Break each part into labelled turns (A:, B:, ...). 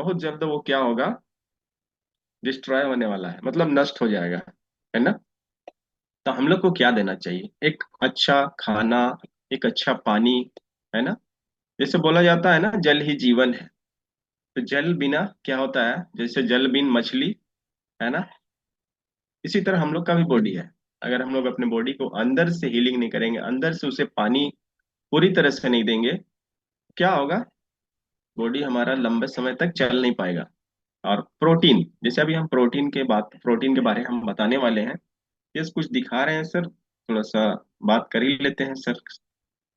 A: बहुत जल्द वो क्या होगा, डिस्ट्रॉय होने वाला है, मतलब नष्ट हो जाएगा, है ना। तो हम लोग को क्या देना चाहिए, एक अच्छा खाना, एक अच्छा पानी, है ना। जैसे बोला जाता है ना, जल ही जीवन है। तो जल बिना क्या होता है, जैसे जल बिन मछली, है ना। इसी तरह हम लोग का भी बॉडी है। अगर हम लोग अपने बॉडी को अंदर से हीलिंग नहीं करेंगे, अंदर से उसे पानी पूरी तरह से नहीं देंगे, क्या होगा, बॉडी हमारा लंबे समय तक चल नहीं पाएगा। और प्रोटीन, जैसे अभी हम प्रोटीन के बारे में हम बताने वाले हैं। यस, कुछ दिखा रहे हैं सर, थोड़ा सा बात कर ही लेते हैं सर।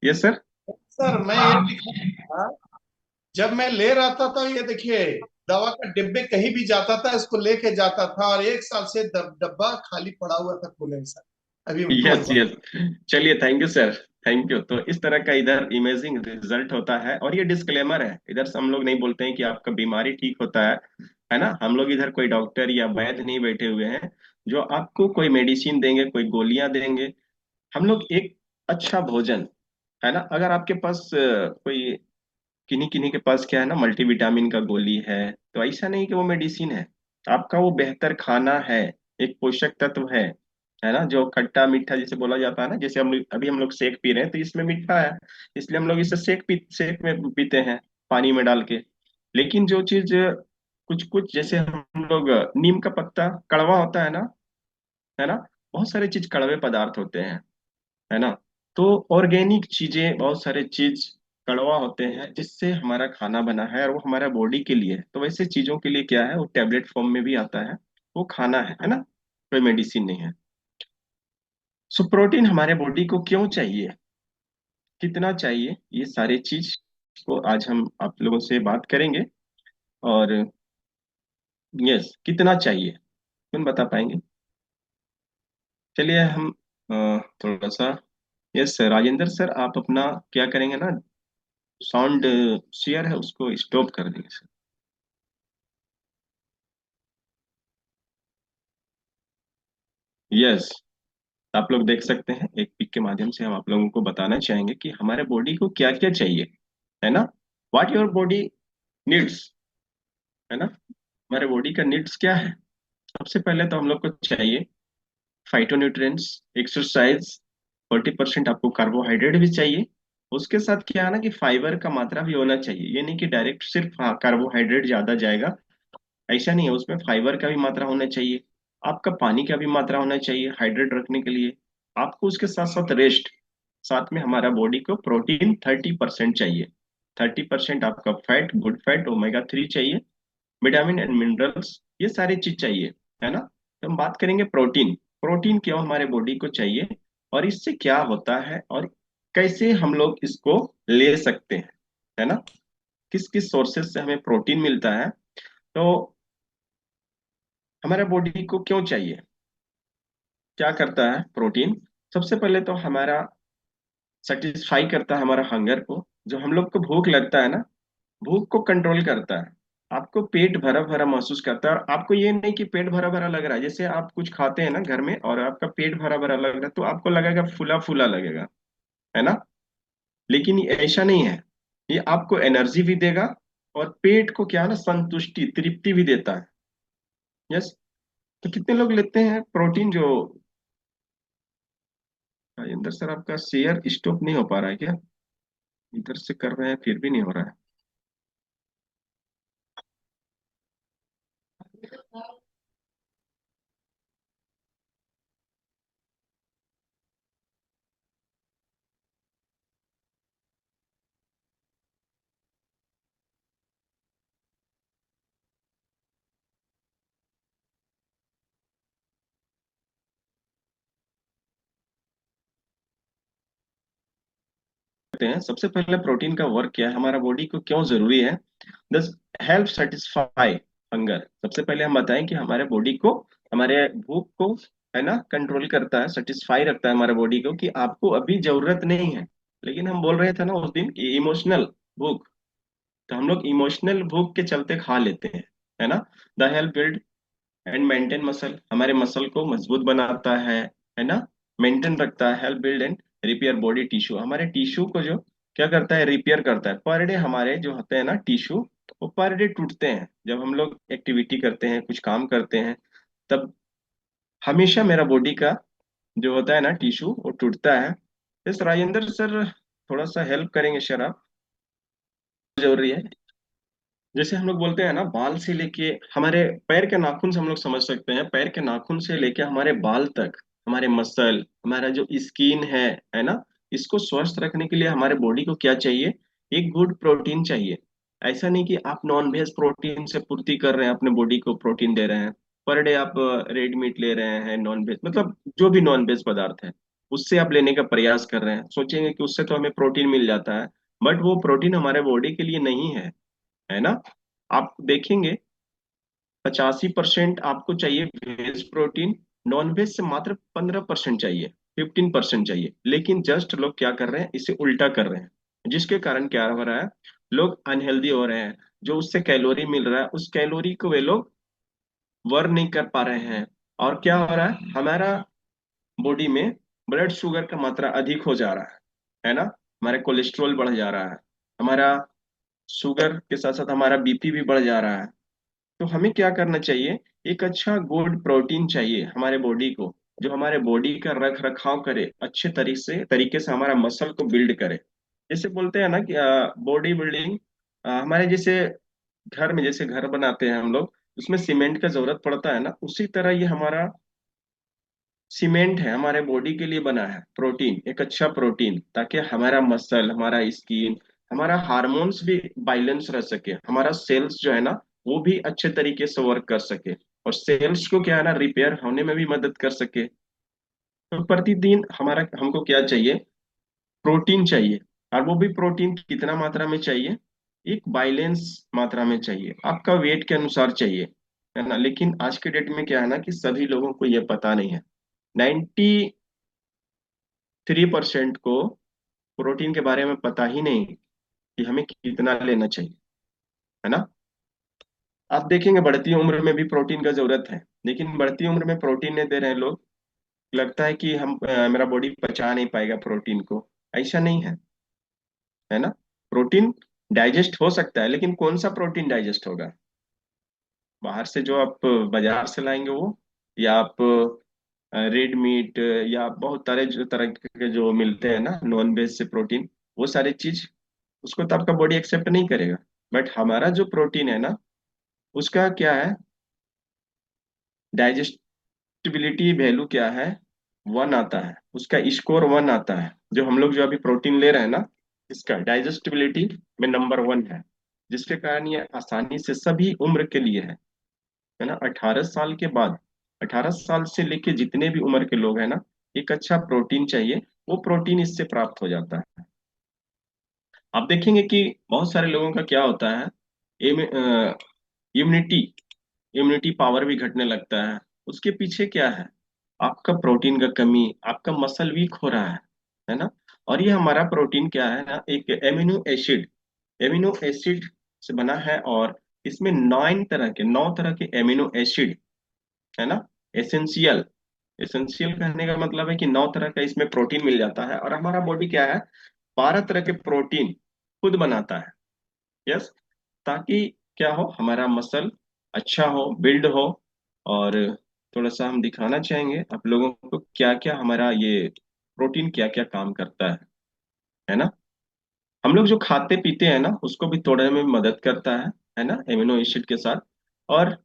A: Yes sir.
B: सर मैं ये दिखा रहा था, जब मैं ले रहा था तो ये देखिए, दवा का डिब्बे कहीं भी जाता था इसको लेके जाता था, और 1 साल से डब्बा खाली पड़ा हुआ था खुले सर। अभी
A: यस
B: तुरंत
A: यस, चलिए, thank you sir, thank you. तो इस तरह का इधर इमेजिंग रिजल्ट होता है, और ये डिस्क्लेमर है, इधर से हम लोग नहीं बोलते हैं कि आपका बीमारी ठीक होता है ना। हम लोग इधर कोई डॉक्टर या वैद्य नहीं बैठे हुए हैं जो आपको कोई मेडिसिन देंगे, कोई गोलियां देंगे। हम लोग एक अच्छा भोजन, है ना। अगर आपके पास कोई, किन्हीं किन्हीं के पास क्या है ना, मल्टीविटामिन का गोली है, तो ऐसा नहीं कि वो मेडिसिन है। आपका वो बेहतर खाना है, एक पोषक तत्व है ना, जो खट्टा मीठा जिसे बोला जाता है ना। जैसे हम लोग शेक पी रहे हैं तो इसमें मीठा है, इसलिए हम लोग इसे शेक में पीते हैं, पानी में डाल के। लेकिन जो चीज, कुछ कुछ जैसे हम लोग, नीम का पत्ता कड़वा होता है ना, बहुत सारे चीज कड़वे पदार्थ होते हैं, है ना। तो ऑर्गेनिक चीजें, बहुत सारे चीज कड़वा होते हैं, जिससे हमारा खाना बना है, और वो हमारा बॉडी के लिए है। तो वैसे चीजों के लिए क्या है, वो टेबलेट फॉर्म में भी आता है, वो खाना है ना, कोई मेडिसिन नहीं है। सो प्रोटीन हमारे बॉडी को क्यों चाहिए, कितना चाहिए, ये सारे चीज को आज हम आप लोगों से बात करेंगे। और यस, कितना चाहिए, तुम बता पाएंगे। चलिए हम थोड़ा सा, यस सर, राजेंद्र सर, आप अपना क्या करेंगे ना, साउंड शेयर है उसको स्टॉप कर देंगे सर। यस, आप लोग देख सकते हैं, एक पिक के माध्यम से हम आप लोगों को बताना चाहेंगे कि हमारे बॉडी को क्या क्या चाहिए, है ना। व्हाट योर बॉडी नीड्स, है ना। हमारे बॉडी का नीड्स क्या है। सबसे पहले तो हम लोग को चाहिए फाइटोन्यूट्रिएंट्स, एक्सरसाइज, 40% आपको कार्बोहाइड्रेट भी चाहिए। उसके साथ क्या है ना, कि फाइबर का मात्रा भी होना चाहिए। ये नहीं कि डायरेक्ट सिर्फ हाँ कार्बोहाइड्रेट ज्यादा जाएगा, ऐसा नहीं है। उसमें फाइबर का भी मात्रा होना चाहिए, आपका पानी का भी मात्रा होना चाहिए हाइड्रेट रखने के लिए। आपको उसके साथ साथ रेस्ट, साथ में हमारा बॉडी को प्रोटीन 30% चाहिए। 30% आपका फैट, गुड फैट, ओमेगा 3 चाहिए, विटामिन एंड मिनरल्स, ये सारी चीज चाहिए, है ना। तो हम बात करेंगे प्रोटीन। प्रोटीन क्यों हमारे बॉडी को चाहिए, और इससे क्या होता है, और कैसे हम लोग इसको ले सकते हैं, है ना। किस किस सोर्सेज से हमें प्रोटीन मिलता है। तो हमारे बॉडी को क्यों चाहिए, क्या करता है प्रोटीन। सबसे पहले तो हमारा सेटिस्फाई करता है हमारा हंगर को, जो हम लोग को भूख लगता है ना, भूख को कंट्रोल करता है। आपको पेट भरा भरा महसूस करता है, और आपको ये नहीं कि पेट भरा भरा लग रहा है। जैसे आप कुछ खाते हैं ना घर में और आपका पेट भरा भरा लग रहा है, तो आपको लगेगा फूला फूला लगेगा, है ना। लेकिन ये ऐसा नहीं है, ये आपको एनर्जी भी देगा, और पेट को क्या है ना, संतुष्टि, तृप्ति भी देता है। यस। तो कितने लोग लेते हैं प्रोटीन जो, राजेंद्र सर, आपका शेयर स्टॉप नहीं हो पा रहा है क्या, इधर से कर रहे हैं फिर भी नहीं हो रहा है। करते हैं, सबसे पहले प्रोटीन का वर्क क्या है, हमारा बॉडी को क्यों जरूरी है। दस, हेल्प सेटिस्फाई हंगर। सबसे पहले हम बताएं कि हमारे बॉडी को, हमारे भूख को, है ना, कंट्रोल करता है, सेटिस्फाई रखता है हमारे बॉडी को, कि आपको अभी जरूरत नहीं है। लेकिन हम बोल रहे थे ना उस दिन, इमोशनल भूख, तो हम लोग इमोशनल भूख के चलते खा लेते हैं, है ना। The help build and maintain muscle, हमारे मसल को मजबूत बनाता है ना, मेंटेन रखता है। Help build and repair body tissue, हमारे टिश्यू को जो क्या करता है, रिपेयर करता है। पर डे हमारे जो होते हैं ना टिश्यू, वो पर डे टूटते हैं। जब हम लोग एक्टिविटी करते हैं, कुछ काम करते हैं, तब हमेशा मेरा बॉडी का जो होता है ना टिश्यू, वो टूटता है। इस राजेंद्र सर, थोड़ा सा हेल्प करेंगे सर आप? जरूरी है। जैसे हम लोग बोलते हैं ना, बाल से लेके हमारे पैर के नाखून से हम लोग समझ सकते हैं, पैर के नाखून से लेके हमारे बाल तक, हमारे मसल, हमारा जो स्किन है ना, इसको स्वस्थ रखने के लिए हमारे बॉडी को क्या चाहिए? एक गुड प्रोटीन चाहिए। ऐसा नहीं कि आप नॉन वेज प्रोटीन से पूर्ति कर रहे हैं, अपने बॉडी को प्रोटीन दे रहे हैं। पर डे आप रेड मीट ले रहे हैं, नॉन वेज मतलब जो भी नॉन वेज पदार्थ है, उससे आप लेने का प्रयास कर रहे हैं, सोचेंगे कि उससे तो हमें प्रोटीन मिल जाता है। बट वो प्रोटीन हमारे बॉडी के लिए नहीं है ना। आप देखेंगे 85% आपको चाहिए वेज प्रोटीन, नॉन वेज से मात्र 15% चाहिए, 15% चाहिए। लेकिन जस्ट लोग क्या कर रहे हैं, इसे उल्टा कर रहे हैं, जिसके कारण क्या हो रहा है, लोग अनहेल्दी हो रहे हैं। जो उससे कैलोरी मिल रहा है, उस कैलोरी को वे लोग वर्न नहीं कर पा रहे हैं। और क्या हो रहा है, हमारा बॉडी में ब्लड शुगर का मात्रा अधिक हो जा रहा है ना। हमारे कोलेस्ट्रॉल बढ़ जा रहा है, हमारा शुगर के साथ साथ हमारा बीपी भी बढ़ जा रहा है। तो हमें क्या करना चाहिए? एक अच्छा गुड प्रोटीन चाहिए हमारे बॉडी को, जो हमारे बॉडी का रख रखाव करे, अच्छे तरीके से हमारा मसल को बिल्ड करे। जैसे बोलते हैं ना कि बॉडी बिल्डिंग, हमारे जैसे घर में जैसे घर बनाते हैं हम लोग, उसमें सीमेंट का जरूरत पड़ता है ना, उसी तरह ये हमारा सीमेंट है, हमारे बॉडी के लिए बना है प्रोटीन, एक अच्छा प्रोटीन, ताकि हमारा मसल, हमारा स्किन, हमारा हार्मोन्स भी बैलेंस रह सके, हमारा सेल्स जो है ना, वो भी अच्छे तरीके से वर्क कर सके, और सेल्स को क्या है ना, रिपेयर होने में भी मदद कर सके। तो प्रतिदिन हमारा हमको क्या चाहिए? प्रोटीन चाहिए। और वो भी प्रोटीन कितना मात्रा में चाहिए? एक बैलेंस मात्रा में चाहिए, आपका वेट के अनुसार चाहिए, है ना। लेकिन आज के डेट में क्या है ना, कि सभी लोगों को ये पता नहीं है। 3% को प्रोटीन के बारे में पता ही नहीं कि हमें कितना लेना चाहिए, है ना। आप देखेंगे बढ़ती उम्र में भी प्रोटीन का जरूरत है, लेकिन बढ़ती उम्र में प्रोटीन नहीं दे रहे हैं लोग। लगता है कि मेरा बॉडी पचा नहीं पाएगा प्रोटीन को। ऐसा नहीं है ना। प्रोटीन डाइजेस्ट हो सकता है, लेकिन कौन सा प्रोटीन डाइजेस्ट होगा? बाहर से जो आप बाजार से लाएंगे वो, या आप रेड मीट, या बहुत सारे जो तरह के जो मिलते हैं ना नॉन वेज से प्रोटीन, वो सारी चीज, उसको तो आपका बॉडी एक्सेप्ट नहीं करेगा। बट हमारा जो प्रोटीन है ना, उसका क्या है, डाइजेस्टिबिलिटी वैल्यू क्या है? 1 आता है, उसका स्कोर 1 आता है। जो हम लोग जो अभी प्रोटीन ले रहे हैं ना, इसका डाइजेस्टिबिलिटी में नंबर 1 है, जिसके कारण ये आसानी से सभी उम्र के लिए है ना। 18 साल के बाद, 18 साल से लेके जितने भी उम्र के लोग हैं ना, एक अच्छा प्रोटीन चाहिए, वो प्रोटीन इससे प्राप्त हो जाता है। आप देखेंगे कि बहुत सारे लोगों का क्या होता है, इम्यूनिटी इम्यूनिटी पावर भी घटने लगता है। उसके पीछे क्या है? आपका प्रोटीन का कमी, आपका मसल वीक हो रहा है ना। और ये हमारा प्रोटीन क्या है ना, एक एमिनो एसिड से बना है। और इसमें 9 तरह के एमिनो एसिड, है ना, एसेंशियल। एसेंशियल कहने का मतलब है कि 9 तरह का इसमें प्रोटीन मिल जाता है, और हमारा बॉडी क्या है, 12 तरह के प्रोटीन खुद बनाता है। यस। ताकि क्या हो, हमारा मसल अच्छा हो, बिल्ड हो। और थोड़ा सा हम दिखाना चाहेंगे आप लोगों को क्या क्या हमारा ये प्रोटीन क्या क्या काम करता है ना। हम लोग जो खाते पीते हैं ना, उसको भी तोड़ने में मदद करता है ना, एमिनो एसिड के साथ। और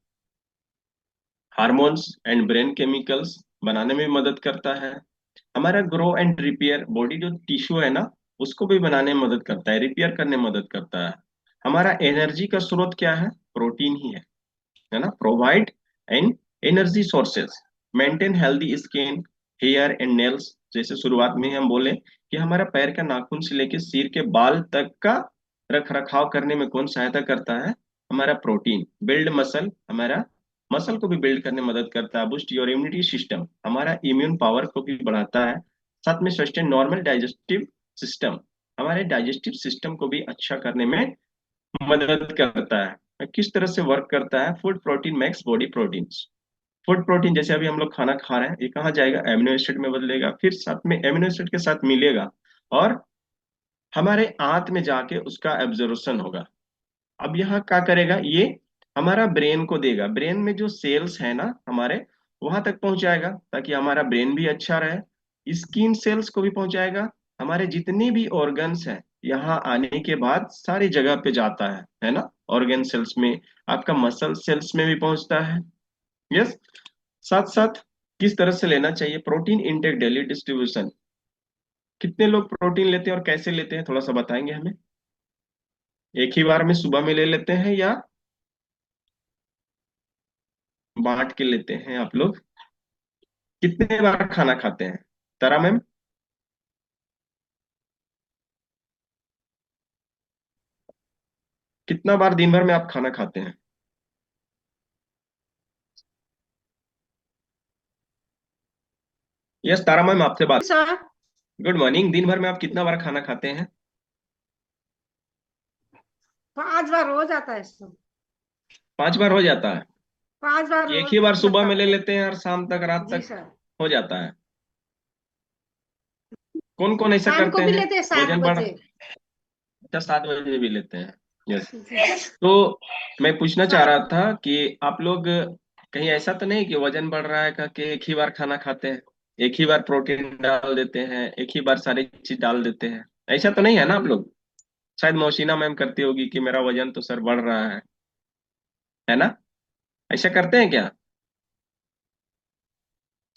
A: हार्मोन्स एंड ब्रेन केमिकल्स बनाने में भी मदद करता है। हमारा ग्रो एंड रिपेयर, बॉडी जो टिश्यू है ना, उसको भी बनाने में मदद करता है, रिपेयर करने में मदद करता है। हमारा एनर्जी का स्रोत क्या है? प्रोटीन ही है ना। Provide and energy sources, maintain healthy skin, hair and nails. जैसे शुरुआत में ही हम बोले कि हमारा पैर का नाखून से लेकर सिर के बाल तक का रख रखाव करने में कौन सहायता करता है? हमारा प्रोटीन। बिल्ड मसल, हमारा मसल को भी बिल्ड करने में मदद करता है। बूस्ट योर इम्यूनिटी सिस्टम, हमारा इम्यून पावर को भी बढ़ाता है। साथ में सस्टेन नॉर्मल डाइजेस्टिव सिस्टम, हमारे डाइजेस्टिव सिस्टम को भी अच्छा करने में मदद करता है। किस तरह से वर्क करता है? Food protein max body proteins. Food protein जैसे अभी हम लोग खाना खा रहे हैं, ये कहाँ जाएगा? एमिनो एसिड में बदलेगा, फिर साथ में एमिनो एसिड के साथ मिलेगा, और हमारे आंत में जाके उसका एब्जॉर्प्शन होगा। अब यहाँ क्या करेगा ये, हमारा ब्रेन को देगा, ब्रेन में जो सेल्स है ना हमारे, वहां तक पहुंचाएगा ताकि हमारा ब्रेन भी अच्छा रहे। स्किन सेल्स को भी पहुंचाएगा, हमारे जितने भी ऑर्गन्स हैं यहाँ आने के बाद सारी जगह पे जाता है ना, ऑर्गन सेल्स में, आपका मसल सेल्स में भी पहुंचता है। यस। साथ साथ किस तरह से लेना चाहिए प्रोटीन इंटेक, डेली डिस्ट्रीब्यूशन, कितने लोग प्रोटीन लेते हैं और कैसे लेते हैं, थोड़ा सा बताएंगे हमें। एक ही बार में सुबह में ले लेते हैं या बांट के लेते हैं आप लोग? कितने बार खाना खाते हैं तारा मैम? कितना बार दिन भर में आप खाना खाते हैं? यस तारा मैम, आपसे बात।
C: सर।
A: Good morning. दिन भर में आप कितना बार खाना खाते हैं?
C: 5 बार हो जाता है सर।
A: 5 बार हो जाता है?
C: 5 बार
A: एक
C: रोज
A: ही बार सुबह में ले
C: लगता है।
A: लेते हैं और शाम तक, रात
C: जी
A: तक
C: सर।
A: हो जाता है? कौन कौन ऐसा
C: शाम को
A: करते
C: भी
A: हैं?
C: लेते हैं 7 बजे।
A: वजन, 7 बजे भी लेते हैं? यस।
C: जी।
A: तो मैं पूछना चाह
C: सात।
A: रहा था कि आप लोग कहीं ऐसा तो नहीं कि वजन बढ़ रहा है कि एक ही बार खाना खाते हैं, एक ही बार प्रोटीन डाल देते हैं, एक ही बार सारी चीज डाल देते हैं, ऐसा तो नहीं है ना आप लोग? शायद मौसीना मैम करती होगी कि मेरा वजन तो सर बढ़ रहा है ना? ऐसा करते हैं क्या?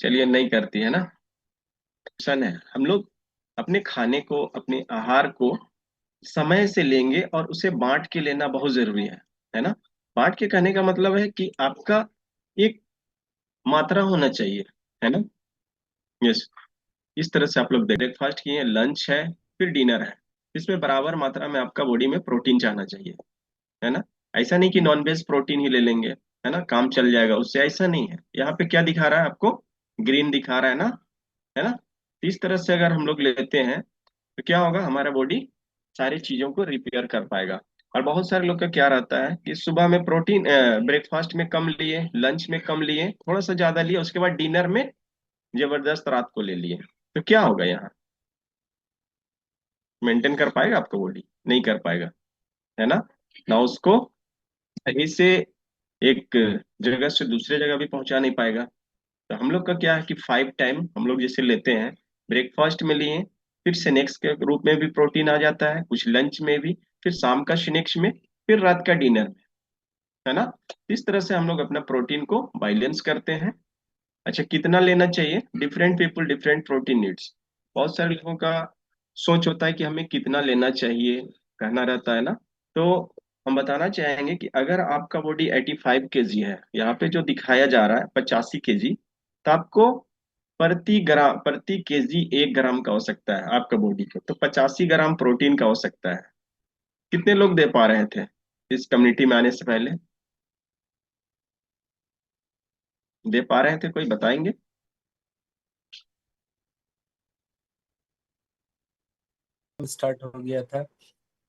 A: चलिए, नहीं करती है ना। सन है, हम लोग अपने खाने को, अपने आहार को समय से लेंगे और उसे बांट के लेना बहुत जरूरी है ना। बांट के कहने का मतलब है कि आपका एक मात्रा होना चाहिए, है ना। यस। इस तरह से आप लोग ब्रेकफास्ट किए, लंच है, फिर डिनर है, इसमें बराबर मात्रा में आपका बॉडी में प्रोटीन जाना चाहिए, है ना। ऐसा नहीं कि नॉन वेज प्रोटीन ही ले लेंगे, है ना, काम चल जाएगा उससे, ऐसा नहीं है। यहाँ पे क्या दिखा रहा है आपको? ग्रीन दिखा रहा है ना। इस तरह से अगर हम लोग लेते हैं तो क्या होगा, हमारा बॉडी सारी चीजों को रिपेयर कर पाएगा। और बहुत सारे लोग का क्या रहता है कि सुबह में प्रोटीन ब्रेकफास्ट में कम लिए, लंच में कम लिए, थोड़ा सा ज्यादा लिए, उसके बाद डिनर में जबरदस्त रात को ले लिए, तो क्या होगा यहाँ? मेंटेन कर पाएगा आपका बॉडी? नहीं कर पाएगा, है ना उसको सही से एक जगह से दूसरे जगह भी पहुंचा नहीं पाएगा। तो हम लोग का क्या है कि 5 टाइम हम लोग जैसे लेते हैं, ब्रेकफास्ट में लिए, फिर स्नैक्स के रूप में भी प्रोटीन आ जाता है, कुछ लंच में भी, फिर शाम का स्नैक्स में, फिर रात का डिनर में, है ना। इस तरह से हम लोग अपना प्रोटीन को बैलेंस करते हैं। अच्छा, कितना लेना चाहिए? Different people different protein needs. बहुत सारे लोगों का सोच होता है कि हमें कितना लेना चाहिए, कहना रहता है ना। तो हम बताना चाहेंगे कि अगर आपका बॉडी 85 kg है, यहाँ पे जो दिखाया जा रहा है 85 kg, तो आपको प्रति केजी 1 ग्राम का हो सकता है आपका बॉडी को, तो 85 ग्राम प्रोटीन का हो सकता है। कितने लोग दे पा रहे थे इस कम्युनिटी में आने से पहले? दे पा रहे थे कोई, बताएंगे?
D: स्टार्ट हो गया था,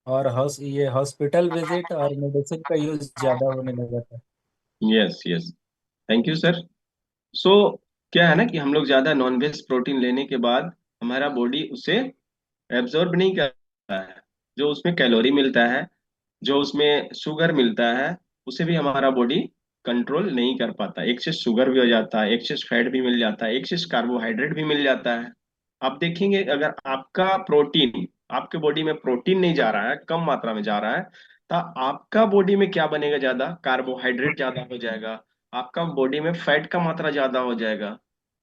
D: और ये हॉस्पिटल विजिट और मेडिसिन का यूज ज्यादा होने लगा था।
A: Yes yes, thank you sir. So क्या है ना कि हम लोग ज्यादा नॉन वेज प्रोटीन लेने के बाद हमारा बॉडी उसे एब्जॉर्ब नहीं करता है। जो उसमें कैलोरी मिलता है, जो उसमें शुगर मिलता है, उसे भी हमारा बॉडी कंट्रोल नहीं कर पाता। एक्सेस शुगर भी हो जाता है, एक्सेस फैट भी मिल जाता है, एक्सेस कार्बोहाइड्रेट भी मिल जाता है। आप देखेंगे अगर आपका प्रोटीन, आपके बॉडी में प्रोटीन नहीं जा रहा है, कम मात्रा में जा रहा है, तो आपका बॉडी में क्या बनेगा? ज्यादा कार्बोहाइड्रेट ज्यादा हो जाएगा, आपका बॉडी में फैट का मात्रा ज्यादा हो जाएगा,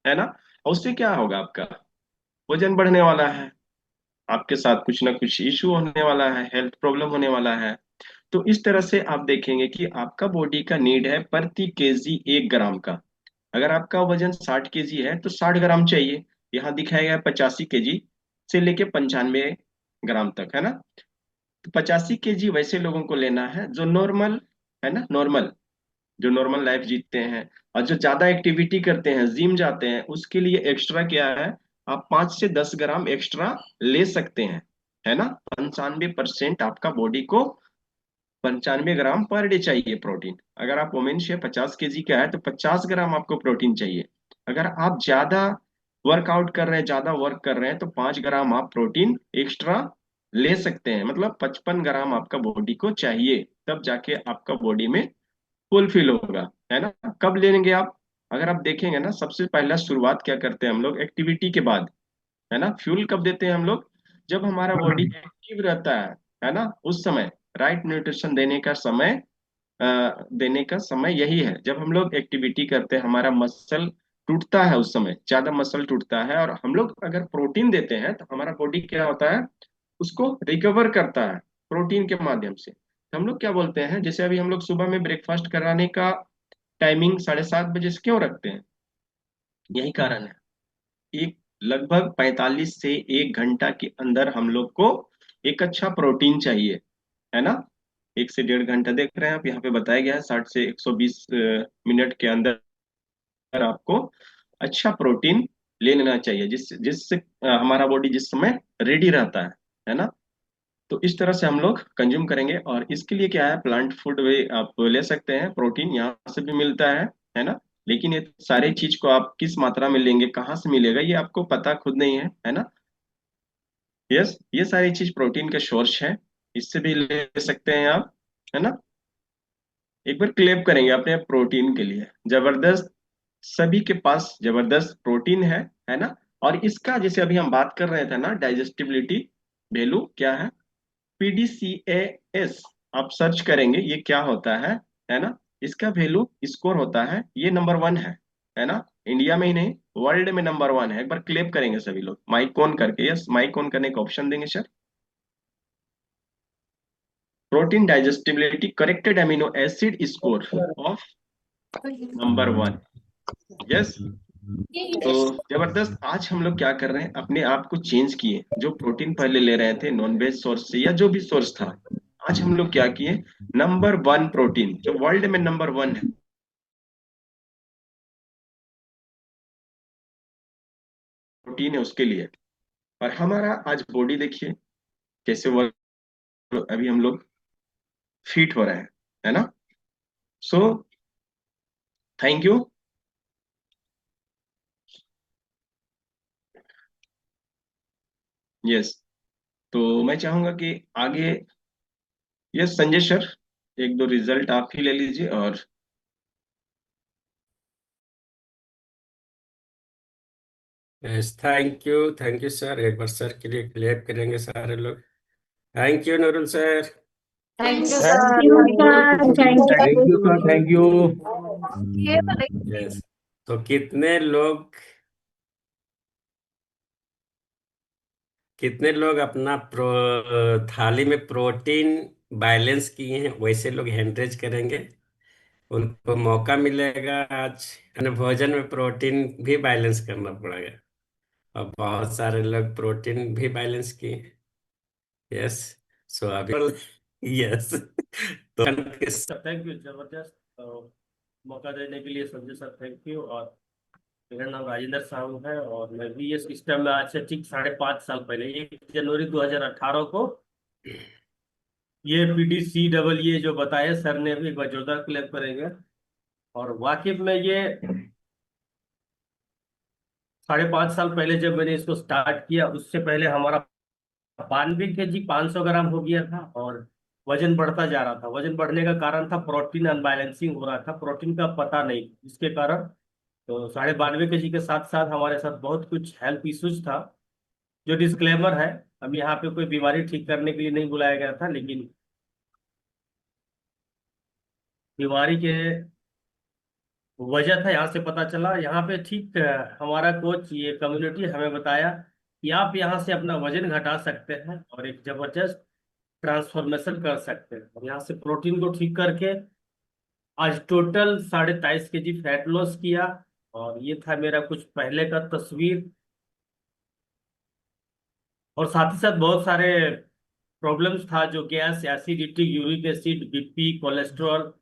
A: है ना। और उससे क्या होगा? आपका वजन बढ़ने वाला है, आपके साथ कुछ ना कुछ इशू होने वाला है, हेल्थ प्रॉब्लम होने वाला है। तो इस तरह से आप देखेंगे कि आपका बॉडी का नीड है प्रति केजी 1 ग्राम का। अगर आपका वजन 60 kg है तो 60 ग्राम चाहिए। यहाँ दिखाया गया 85 kg से लेके 95 ग्राम तक, है ना। तो 85 kg वैसे लोगों को लेना है जो नॉर्मल, है ना, नॉर्मल, जो नॉर्मल लाइफ जीते हैं। और जो ज्यादा एक्टिविटी करते हैं, जिम जाते हैं, उसके लिए एक्स्ट्रा क्या है, आप 5 से 10 ग्राम एक्स्ट्रा ले सकते हैं, है ना। 95% आपका बॉडी को 95 ग्राम पर डे चाहिए प्रोटीन। अगर आप वुमेन से 50 kg का है तो 50 ग्राम आपको प्रोटीन चाहिए। अगर आप ज्यादा वर्कआउट कर रहे हैं, ज्यादा वर्क कर रहे हैं, तो 5 ग्राम आप प्रोटीन एक्स्ट्रा ले सकते हैं, मतलब 55 ग्राम आपका बॉडी को चाहिए, तब जाके आपका बॉडी में फुलफिल होगा, है ना। कब लेंगे आप? अगर आप देखेंगे ना, सबसे पहला शुरुआत क्या करते हैं हम लोग? एक्टिविटी के बाद, है ना। फ्यूल कब देते हैं हम लोग? जब हमारा बॉडी एक्टिव रहता है ना, उस समय। राइट न्यूट्रिशन देने का समय यही है, जब हम लोग एक्टिविटी करते हैं, हमारा मसल टूटता है, उस समय ज्यादा मसल टूटता है, और हम लोग अगर प्रोटीन देते हैं तो हमारा बॉडी क्या होता है, उसको रिकवर करता है प्रोटीन के माध्यम से। तो हम लोग क्या बोलते हैं, जैसे अभी हम लोग सुबह में ब्रेकफास्ट कराने का टाइमिंग 7:30 बजे से क्यों रखते हैं? यही कारण है। एक लगभग 45 से 1 घंटा के अंदर हम लोग को एक अच्छा प्रोटीन चाहिए, है ना। 1 से 1.5 घंटा देख रहे हैं आप, यहाँ पे बताया गया है 60 से 120 मिनट के अंदर आपको अच्छा प्रोटीन ले लेना चाहिए, जिससे हमारा बॉडी जिस समय रेडी रहता है ना। तो इस तरह से हम लोग कंज्यूम करेंगे, और इसके लिए क्या है, प्लांट फूड वे आप ले सकते हैं, प्रोटीन यहाँ से भी मिलता है ना। लेकिन ये सारे चीज को आप किस मात्रा में लेंगे, कहाँ से मिलेगा, ये आपको पता खुद नहीं है ना। यस, ये सारी चीज प्रोटीन का सोर्स है, इससे भी ले सकते हैं आप, है ना। एक बार क्लेम करेंगे अपने प्रोटीन के लिए, जबरदस्त, सभी के पास जबरदस्त प्रोटीन है ना। और इसका जैसे अभी हम बात कर रहे थे ना, डाइजेस्टिबिलिटी वैल्यू क्या है, PDCAS, आप सर्च करेंगे ये क्या होता है ना। इसका वैल्यू स्कोर होता है, ये नंबर 1 है ना। इंडिया में ही नहीं, वर्ल्ड में नंबर 1 है। एक बार क्लेम करेंगे सभी लोग माइक ऑन करके, यस, माइक ऑन करने का ऑप्शन देंगे sir. Protein digestibility corrected amino acid score of number 1, yes. तो जबरदस्त, आज हम लोग क्या कर रहे हैं, अपने आप को चेंज किए। जो प्रोटीन पहले ले रहे थे नॉन वेज सोर्स से या जो भी सोर्स था, आज हम लोग क्या किए, नंबर 1 प्रोटीन, जो वर्ल्ड में नंबर 1 है, प्रोटीन है उसके लिए। और हमारा आज बॉडी देखिए कैसे वर्क, अभी हम लोग फिट हो रहे हैं, है ना। So thank you. यस, तो मैं चाहूंगा कि आगे, यस संजय सर, एक दो रिजल्ट आप ही ले लीजिए। और
E: थैंक यू सर। एक बार सर के लिए क्लैप करेंगे सारे लोग। Thank you Nurul sir.
C: Thank you
D: thank
C: sir.
D: You.
F: Thank you sir, thank you.
E: Yes, तो कितने लोग अपना थाली में प्रोटीन बैलेंस किए हैं, वैसे लोग हैंड रेज करेंगे। उनको मौका मिलेगा आज, यानी भोजन में प्रोटीन भी बैलेंस करना पड़ेगा। और बहुत सारे लोग प्रोटीन भी बैलेंस किए। यस, सो अभी यस तो
F: थैंक यू, जबरदस्त। मौका देने के लिए संजय सर, थैंक यू। और मेरा नाम राजेंद्र साहू है, और मैं भी ये सिस्टम में आज से ठीक 5.5 साल पहले 1 जनवरी 2018 को ये PDCAA जो बताया सर ने, भी एक बार जोरदार क्लैप करेंगे। और वाकई में ये 5.5 साल पहले जब मैंने इसको स्टार्ट किया, उससे पहले हमारा 92 kg 500 ग्राम हो गया था, और वजन बढ़ता जा रहा था। वजन बढ़ने का कारण था प्रोटीन अनबैलेंसिंग हो रहा था, प्रोटीन का पता नहीं, जिसके कारण तो 92.5 kg के साथ साथ हमारे साथ बहुत कुछ हेल्थ इश्यूज था। जो डिस्क्लेमर है, हम यहाँ पे कोई बीमारी ठीक करने के लिए नहीं बुलाया गया था, लेकिन बीमारी के वजह था, यहाँ से पता चला। यहाँ पे ठीक हमारा कोच, ये कम्युनिटी हमें बताया कि आप यहाँ से अपना वजन घटा सकते हैं और एक जबरदस्त ट्रांसफॉर्मेशन कर सकते हैं। और यहाँ से प्रोटीन को ठीक करके आज टोटल 23.5 kg फैट लॉस किया। और ये था मेरा कुछ पहले का तस्वीर। और साथ ही साथ बहुत सारे प्रॉब्लम्स था, जो gas, acidity, uric acid, BP, cholesterol,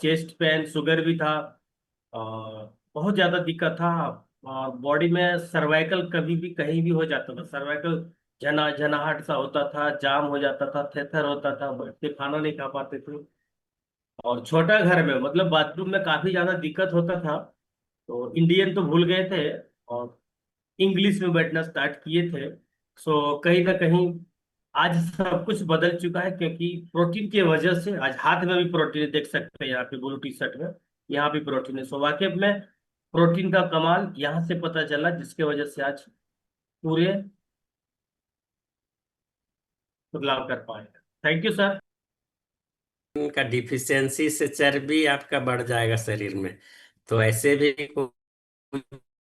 F: chest pain, sugar भी था। बहुत ज्यादा दिक्कत था। और बॉडी में सर्वाइकल कभी भी कहीं भी हो जाता था, सर्वाइकल झनाहट सा होता था, जाम हो जाता था, थेथर होता था, बैठ के खाना नहीं खा पाते थे। और छोटा घर में मतलब बाथरूम में काफी ज्यादा दिक्कत होता था। तो इंडियन तो भूल गए थे और इंग्लिश में बैठना स्टार्ट किए थे। सो कहीं ना कहीं आज सब कुछ बदल चुका है, क्योंकि प्रोटीन की वजह से आज हाथ में भी प्रोटीन है, देख सकते हैं यहाँ पे ब्लू टी शर्ट में, यहाँ भी प्रोटीन है। सो वाकई में प्रोटीन का कमाल यहाँ से पता चला, जिसके वजह से आज पूरे बदलाव कर पाए। Thank you sir.
E: का डिफिशियंसी से चर्बी आपका बढ़ जाएगा शरीर में। तो ऐसे भी कुछ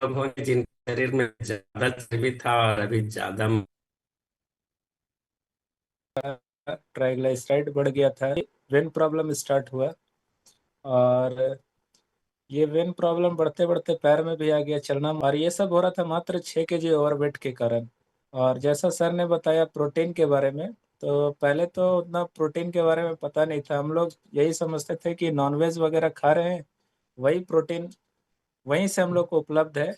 E: लोग होंगे जिनके शरीर में ज्यादा चर्बी था और अभी ज्यादा।
D: ट्राइग्लिसराइड बढ़ गया था, वेन प्रॉब्लम स्टार्ट हुआ, और ये वेन प्रॉब्लम बढ़ते बढ़ते पैर में भी आ गया, चलना, और ये सब हो रहा था मात्र 6 kg ओवरवेट के कारण। और जैसा सर ने बताया प्रोटीन के बारे में, तो पहले तो उतना प्रोटीन के बारे में पता नहीं था। हम लोग यही समझते थे कि नॉनवेज वगैरह खा रहे हैं, वही प्रोटीन वहीं से हम लोग को उपलब्ध है,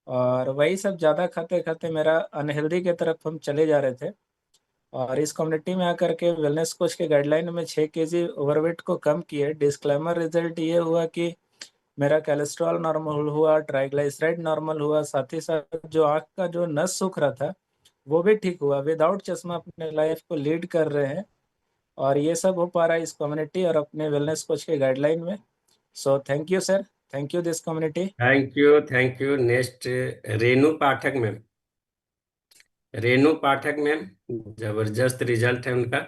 D: और वही सब ज़्यादा खाते खाते मेरा अनहेल्दी के तरफ हम चले जा रहे थे। और इस कम्युनिटी में आकर के वेलनेस कोच के गाइडलाइन में 6 kg ओवरवेट को कम किए। डिस्क्लेमर रिजल्ट ये हुआ कि मेरा कोलेस्ट्रॉल नॉर्मल हुआ, ट्राइग्लिसराइड नॉर्मल हुआ, साथ ही साथ जो आँख का जो नस सूख रहा था वो भी ठीक हुआ। विदाउट चश्मा अपने लाइफ को लीड कर रहे हैं, और ये सब हो पा रहा है इस कम्युनिटी और अपने वेलनेस कोच के गाइडलाइन में। So thank you sir, thank you this community.
E: Thank you, thank you. Next Renu Pathak ma'am. Renu Pathak ma'am, जबरदस्त रिजल्ट है उनका।